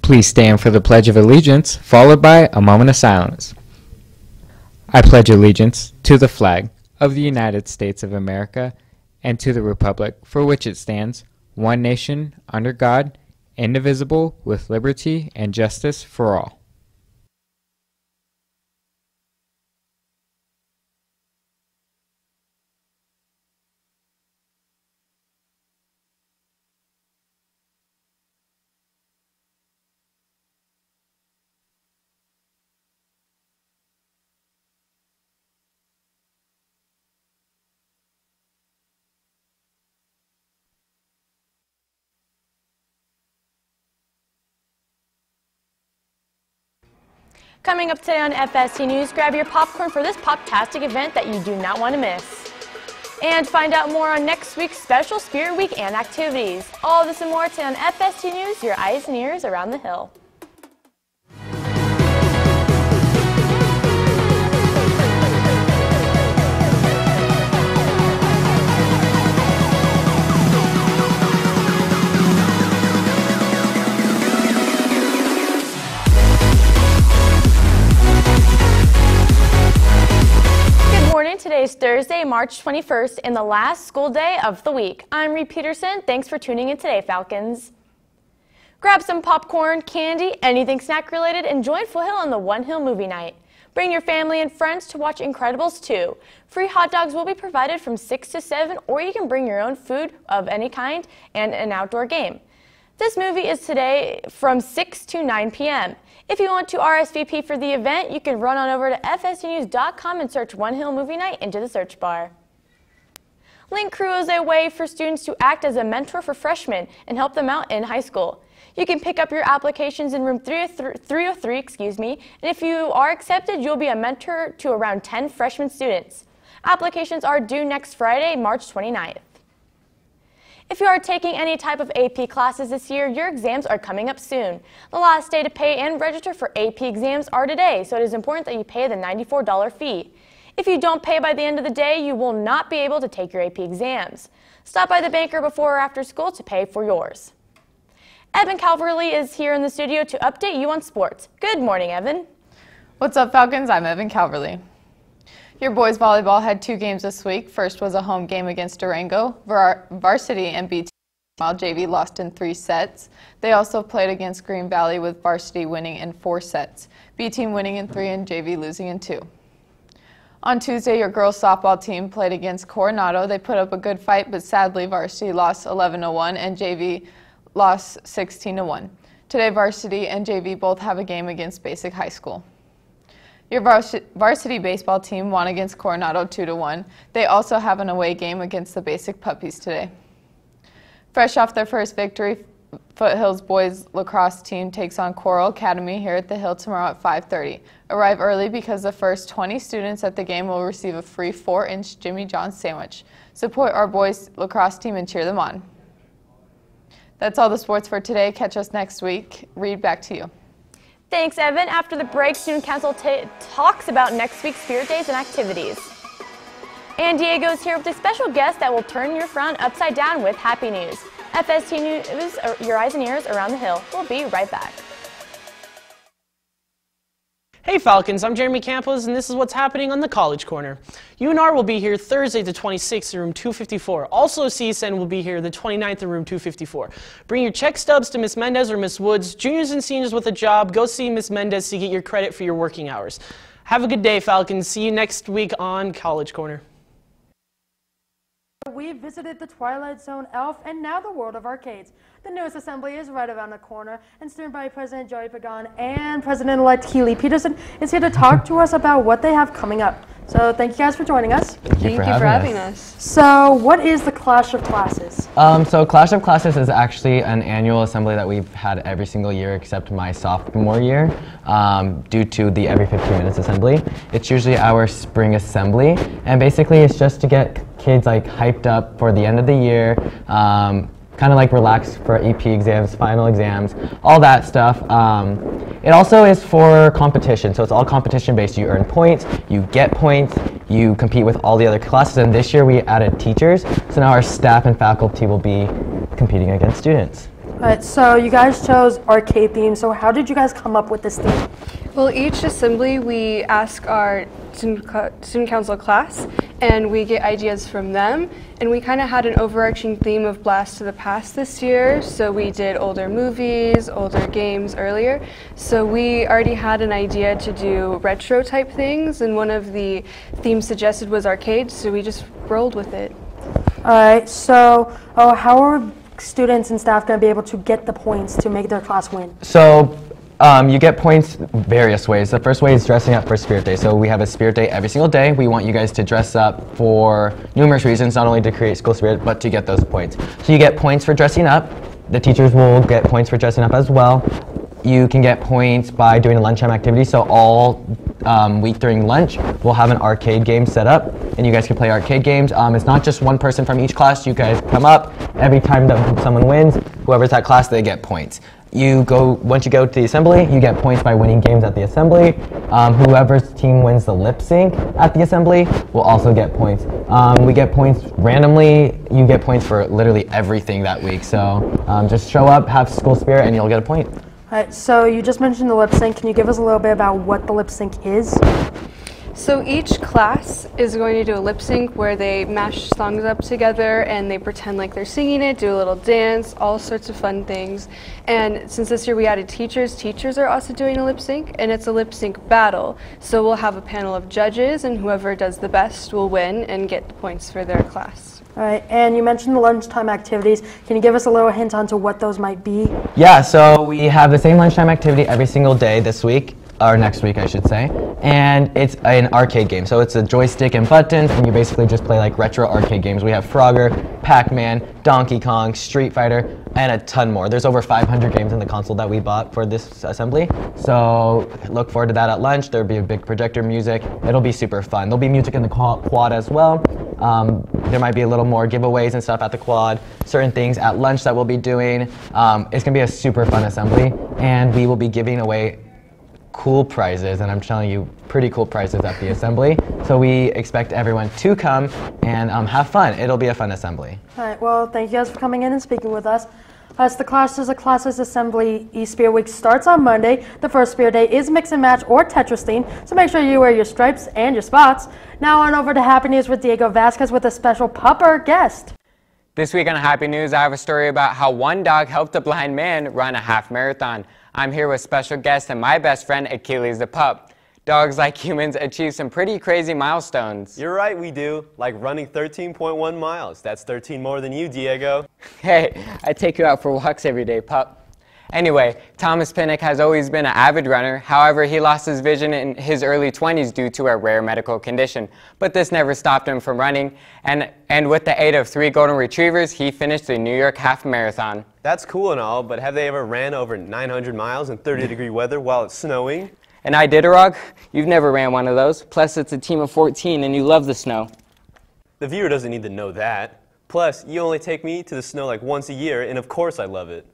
Please stand for the Pledge of Allegiance, followed by a moment of silence. I pledge allegiance to the flag of the United States of America and to the republic for which it stands, one nation, under God, indivisible, with liberty and justice for all. Coming up today on FST News, grab your popcorn for this pop-tastic event that you do not want to miss. And find out more on next week's special Spirit Week and activities. All this and more today on FST News, your eyes and ears around the hill. Today is Thursday, March 21st, and the last school day of the week. I'm Reed Peterson. Thanks for tuning in today, Falcons. Grab some popcorn, candy, anything snack related, and join Foothill on the One Hill Movie Night. Bring your family and friends to watch Incredibles 2. Free hot dogs will be provided from 6 to 7, or you can bring your own food of any kind and an outdoor game. This movie is today from 6 to 9 p.m. If you want to RSVP for the event, you can run on over to fstnews.com and search One Hill Movie Night into the search bar. Link Crew is a way for students to act as a mentor for freshmen and help them out in high school. You can pick up your applications in room 303, and if you are accepted, you'll be a mentor to around 10 freshman students. Applications are due next Friday, March 29th. If you are taking any type of AP classes this year, your exams are coming up soon. The last day to pay and register for AP exams are today, so it is important that you pay the $94 fee. If you don't pay by the end of the day, you will not be able to take your AP exams. Stop by the banker before or after school to pay for yours. Evan Calverley is here in the studio to update you on sports. Good morning, Evan. What's up, Falcons? I'm Evan Calverley. Your boys volleyball had 2 games this week. First was a home game against Durango. Varsity and B team, while JV lost in 3 sets. They also played against Green Valley with varsity winning in 4 sets. B team winning in 3 and JV losing in 2. On Tuesday, your girls softball team played against Coronado. They put up a good fight, but sadly varsity lost 11-1 and JV lost 16-1. Today, varsity and JV both have a game against Basic High School. Your varsity baseball team won against Coronado 2-1. They also have an away game against the Basic Puppies today. Fresh off their first victory, Foothill's boys lacrosse team takes on Coral Academy here at the Hill tomorrow at 5:30. Arrive early because the first 20 students at the game will receive a free 4-inch Jimmy John's sandwich. Support our boys lacrosse team and cheer them on. That's all the sports for today. Catch us next week. Reed, back to you. Thanks, Evan. After the break, Student Council talks about next week's Spirit Days and activities. And Diego is here with a special guest that will turn your frown upside down with happy news. FST News, your eyes and ears around the hill. We'll be right back. Hey Falcons, I'm Jeremy Campos, and this is what's happening on the College Corner. UNR will be here Thursday the 26th in room 254. Also, CSN will be here the 29th in room 254. Bring your check stubs to Miss Mendez or Miss Woods. Juniors and seniors with a job, go see Miss Mendez to get your credit for your working hours. Have a good day, Falcons. See you next week on College Corner. We visited the Twilight Zone, Elf, and now the world of arcades. The newest assembly is right around the corner, and Student Body President Joey Pagan and President-elect Keely Peterson is here to talk to us about what they have coming up. So thank you guys for joining us. Thank you for having us. So what is the Clash of Classes? So Clash of Classes is actually an annual assembly that we've had every single year except my sophomore year due to the every 15 minutes assembly. It's usually our spring assembly, and basically it's just to get kids like hyped up for the end of the year, kind of like relax for AP exams, final exams, all that stuff. It also is for competition, so it's all competition based. You earn points, you get points, you compete with all the other classes, and this year we added teachers, so now our staff and faculty will be competing against students. All right, so you guys chose arcade theme. So how did you guys come up with this theme? Well, each assembly we ask our student council class and we get ideas from them, and we kind of had an overarching theme of Blast to the Past this year, so we did older movies, older games earlier. So we already had an idea to do retro type things, and one of the themes suggested was arcade, so we just rolled with it. All right, so how are students and staff going to be able to get the points to make their class win? So you get points various ways. The first way is dressing up for Spirit Day. So we have a Spirit Day every single day. We want you guys to dress up for numerous reasons, not only to create school spirit, but to get those points. So you get points for dressing up. The teachers will get points for dressing up as well. You can get points by doing a lunchtime activity. So all week during lunch, we'll have an arcade game set up, and you guys can play arcade games. It's not just one person from each class. You guys come up. Every time that someone wins, whoever's at class, they get points. Once you go to the assembly, you get points by winning games at the assembly. Whoever's team wins the lip sync at the assembly will also get points. We get points randomly. You get points for literally everything that week. So just show up, have school spirit, and you'll get a point. All right, so you just mentioned the lip sync. Can you give us a little bit about what the lip sync is? So each class is going to do a lip sync where they mash songs up together and they pretend like they're singing it, do a little dance, all sorts of fun things. And since this year we added teachers, teachers are also doing a lip sync, and it's a lip sync battle. So we'll have a panel of judges, and whoever does the best will win and get the points for their class. All right, and you mentioned the lunchtime activities. Can you give us a little hint onto what those might be? Yeah, so we have the same lunchtime activity every single day this week. Or next week, I should say, and it's an arcade game. So it's a joystick and buttons, and you basically just play like retro arcade games. We have Frogger, Pac-Man, Donkey Kong, Street Fighter, and a ton more. There's over 500 games in the console that we bought for this assembly. So look forward to that at lunch. There'll be a big projector music. It'll be super fun. There'll be music in the quad as well. There might be a little more giveaways and stuff at the quad, certain things at lunch that we'll be doing. It's gonna be a super fun assembly, and we will be giving away cool prizes, and I'm telling you, pretty cool prizes at the assembly. So we expect everyone to come and have fun. It'll be a fun assembly. All right, well, thank you guys for coming in and speaking with us. As the classes assembly Spirit Week starts on Monday. The first Spirit Day is mix and match or Tetris theme, so make sure you wear your stripes and your spots. Now on over to Happy News with Diego Vasquez with a special pupper guest. This week on Happy News, I have a story about how one dog helped a blind man run a half marathon. I'm here with special guest and my best friend, Achilles the pup. Dogs, like humans, achieve some pretty crazy milestones. You're right, we do. Like running 13.1 miles. That's 13 more than you, Diego. Hey, I take you out for walks every day, pup. Anyway, Thomas Pinnock has always been an avid runner. However, he lost his vision in his early 20s due to a rare medical condition. But this never stopped him from running. And with the aid of 3 golden retrievers, he finished the New York Half Marathon. That's cool and all, but have they ever ran over 900 miles in 30-degree weather while it's snowing? And Iditarod, you've never ran one of those. Plus, it's a team of 14 and you love the snow. The viewer doesn't need to know that. Plus, you only take me to the snow like once a year, and of course I love it.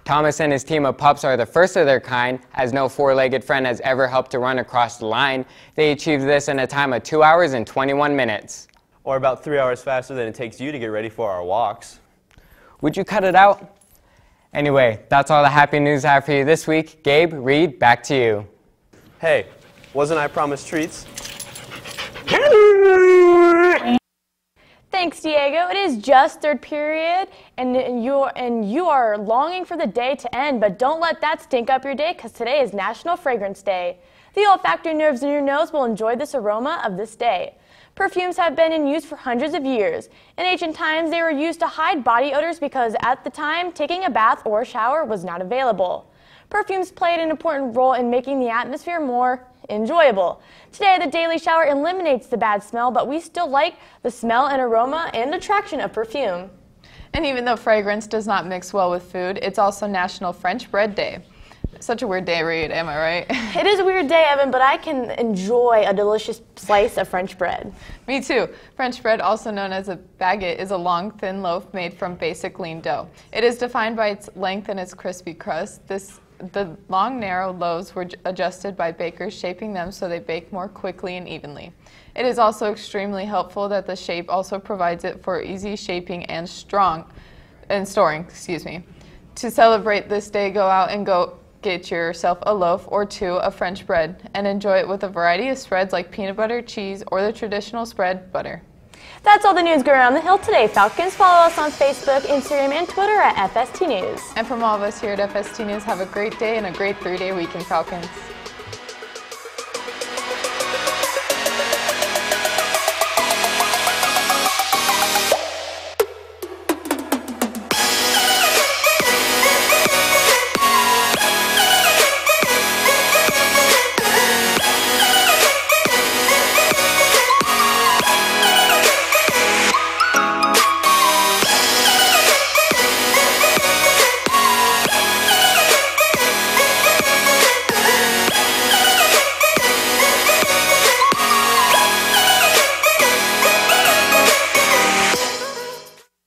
Thomas and his team of pups are the first of their kind, as no 4-legged friend has ever helped to run across the line. They achieved this in a time of 2 hours and 21 minutes. Or about 3 hours faster than it takes you to get ready for our walks. Would you cut it out? Anyway, that's all the happy news I have for you this week. Gabe, Reed, back to you. Hey, wasn't I promised treats? Thanks, Diego. It is just third period, and you are longing for the day to end, but don't let that stink up your day, because today is National Fragrance Day. The olfactory nerves in your nose will enjoy this aroma of this day. Perfumes have been in use for hundreds of years. In ancient times, they were used to hide body odors because at the time, taking a bath or shower was not available. Perfumes played an important role in making the atmosphere more enjoyable. Today, the daily shower eliminates the bad smell, but we still like the smell and aroma and attraction of perfume. And even though fragrance does not mix well with food, it's also National French Bread Day. Such a weird day, Reed, am I right? It is a weird day, Evan, but I can enjoy a delicious slice of French bread. Me too. French bread, also known as a baguette, is a long, thin loaf made from basic lean dough. It is defined by its length and its crispy crust. The long, narrow loaves were adjusted by bakers, shaping them so they bake more quickly and evenly. It is also extremely helpful that the shape also provides it for easy shaping and storing. To celebrate this day, go out and go get yourself a loaf or two of French bread and enjoy it with a variety of spreads like peanut butter, cheese, or the traditional spread, butter. That's all the news going around the hill today, Falcons. Follow us on Facebook, Instagram, and Twitter at FST News. And from all of us here at FST News, have a great day and a great 3-day weekend, Falcons.